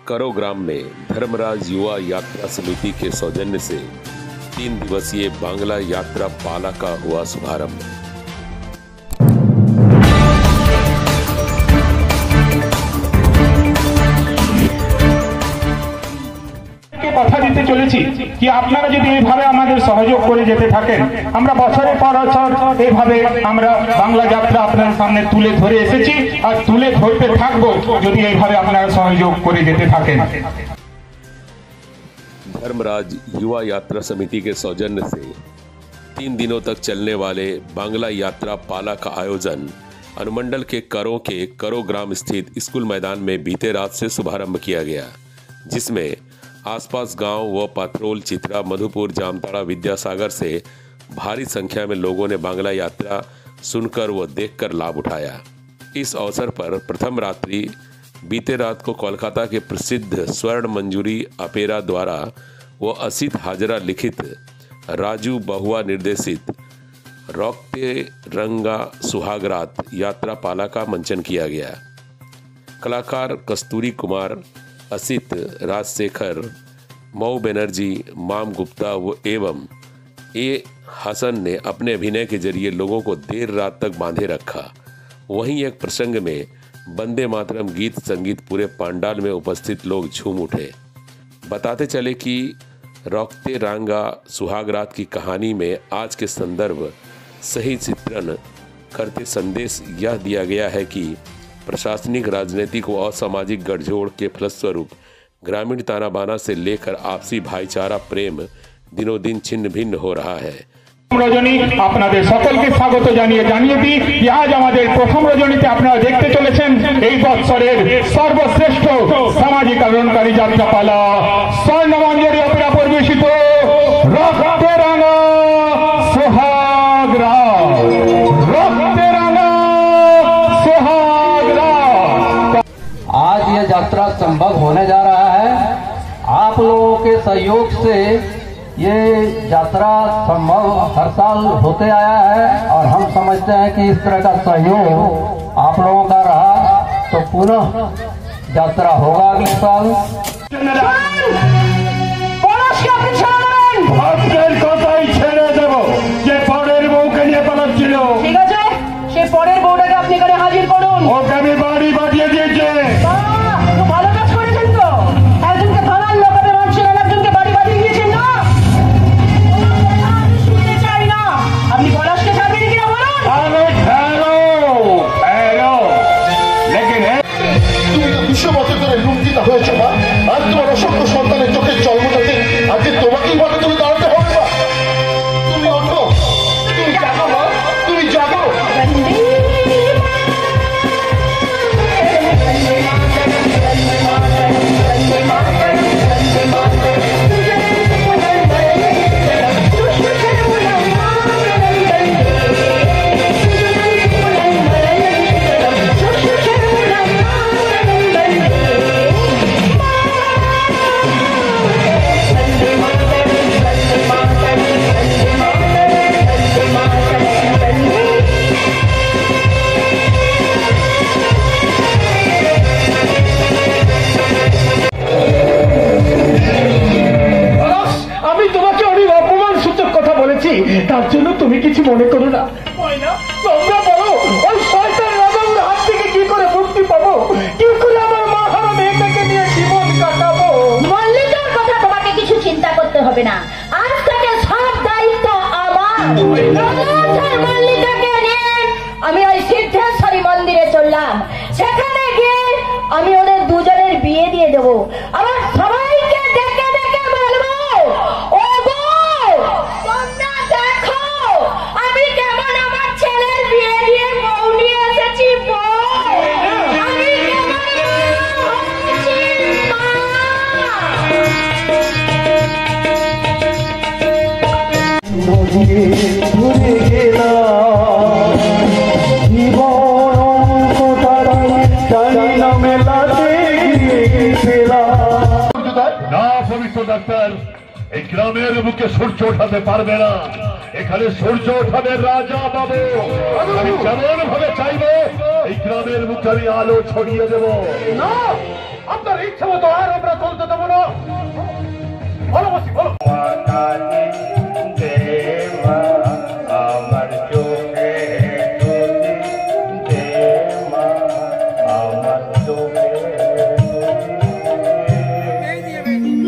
करो ग्राम में धर्मराज युवा यात्रा समिति के सौजन्य से 3 दिवसीय बांग्ला यात्रा पाला का हुआ शुभारंभ। কথা দিতে চলেছি কি আপনারা যদি এইভাবে আমাদের সহযোগ করে যেতে থাকেন, আমরা বছরের পর বছর এইভাবে আমরা বাংলা যাত্রা আপনাদের সামনে তুলে ধরে এসেছি আর তুলে ধরতে থাকবো যদি এইভাবে আপনারা সহযোগ করে যেতে থাকেন। धर्मराज युवा यात्रा समिति के सौजन्य से 3 दिनों तक चलने वाले बांग्ला यात्रा पाला का आयोजन अनुमंडल के करो ग्राम स्थित स्कूल मैदान में बीते रात से शुभारंभ किया गया, जिसमें आसपास गांव व पाथरोल, चित्रा, मधुपुर, जामताड़ा, विद्यासागर से भारी संख्या में लोगों ने बांग्ला यात्रा सुनकर व देखकर लाभ उठाया। इस अवसर पर प्रथम रात्रि बीते रात को कोलकाता के प्रसिद्ध स्वर्ण मंजूरी अपेरा द्वारा व असित हाजरा लिखित राजू बहुआ निर्देशित रौकते रंगा सुहागरात यात्रा पाला का मंचन किया गया। कलाकार कस्तूरी कुमार, असित, राजशेखर, मऊ बनर्जी, माम गुप्ता व एवं ए हसन ने अपने अभिनय के जरिए लोगों को देर रात तक बांधे रखा। वहीं एक प्रसंग में वंदे मातरम गीत संगीत पूरे पंडाल में उपस्थित लोग झूम उठे। बताते चले कि रौकते रांगा सुहागरात की कहानी में आज के संदर्भ सही चित्रण करते संदेश यह दिया गया है कि प्रशासनिक, राजनीतिक व असामाजिक गठजोड़ के फलस्वरूप ग्रामीण ताना बाना से लेकर आपसी भाईचारा प्रेम दिनों दिन छिन्न भिन्न हो रहा है। रजनी আপনাদের সকলকে স্বাগত জানিয়ে দিই যে আজ আমাদের প্রথম রজনীতে আপনারা দেখতে চলেছেন এই বছরের সর্বশ্রেষ্ঠ সামাজিক আন্দোলনকারী যাত্রাপালা স্বর্ণমঞ্জরি অপেরা পরিবেশিত রক্তে রাঙা সোহাগরাত। রক্তে রাঙা সোহাগরাত। आज ये यात्रा संभव होने जा रहा है। आप लोगों के सहयोग से ये यात्रा संभव हर साल होते आया है और हम समझते हैं कि इस तरह का सहयोग आप लोगों का रहा तो पुनः यात्रा होगा अगले साल। পরের বউটাকে আপনি এখানে হাজির করুন। ওকে আমি বাড়ি পাঠিয়ে দিয়েছি। ভালো কাজ করেছেন তো, একজনকে থানার লোকাতে মারছেন, একজনকে বাড়ি পাঠিয়ে দিয়েছেন না। শুনতে চাই না, আপনি পলাশকে ছাড়বেন কিনা বলুন। তুমি তো 200 বছর ধরে লুণ্ঠিত হয়েছো না, আর তোমার অসংখ্য সন্তানের চোখের জল মোটাতে আজকে তোমাকেই বলে তুমি দাঁড়াতে হবে না। তুমি ওঠো, তুমি জাগো মা, তুমি জাগো। তার জন্য তুমি কিছু মনে করো না। তোমরা বলো ওই শয়তান রাজার হাত থেকে কি করে মুক্তি পাবো, কি করে আমার মা হারা মেয়েটাকে নিয়ে জীবন কাটাবো। মল্লিকার কথা তোমাকে কিছু চিন্তা করতে হবে না, আজ থেকে সব দায়িত্ব আমার। মল্লিকাকে নিয়ে আমি ওই সিদ্ধেশ্বরী মন্দিরে চললাম, সেখানে গিয়ে আমি ওদের দুজনের বিয়ে দিয়ে দেবো। আবার সবাইকে ডেকে ডেকে বলবো, ও গো তোমরা দেখো আমি কেমন আমার ছেলের বিয়ে দিয়ে বউ নিয়ে এসেছি। আমি ঘুরে গেলাম জীবন মেলাতে না পবিত্র ডাক্তার, এই গ্রামের বুকে সূর্য ওঠাতে পারবে না। এখানে সূর্য ওঠাবে রাজা বাবু। আমি যেমন ভাবে চাইবো এই গ্রামের বুকে আমি আলো ছড়িয়ে দেবো। না, আপনার ইচ্ছা মতো আর महाराज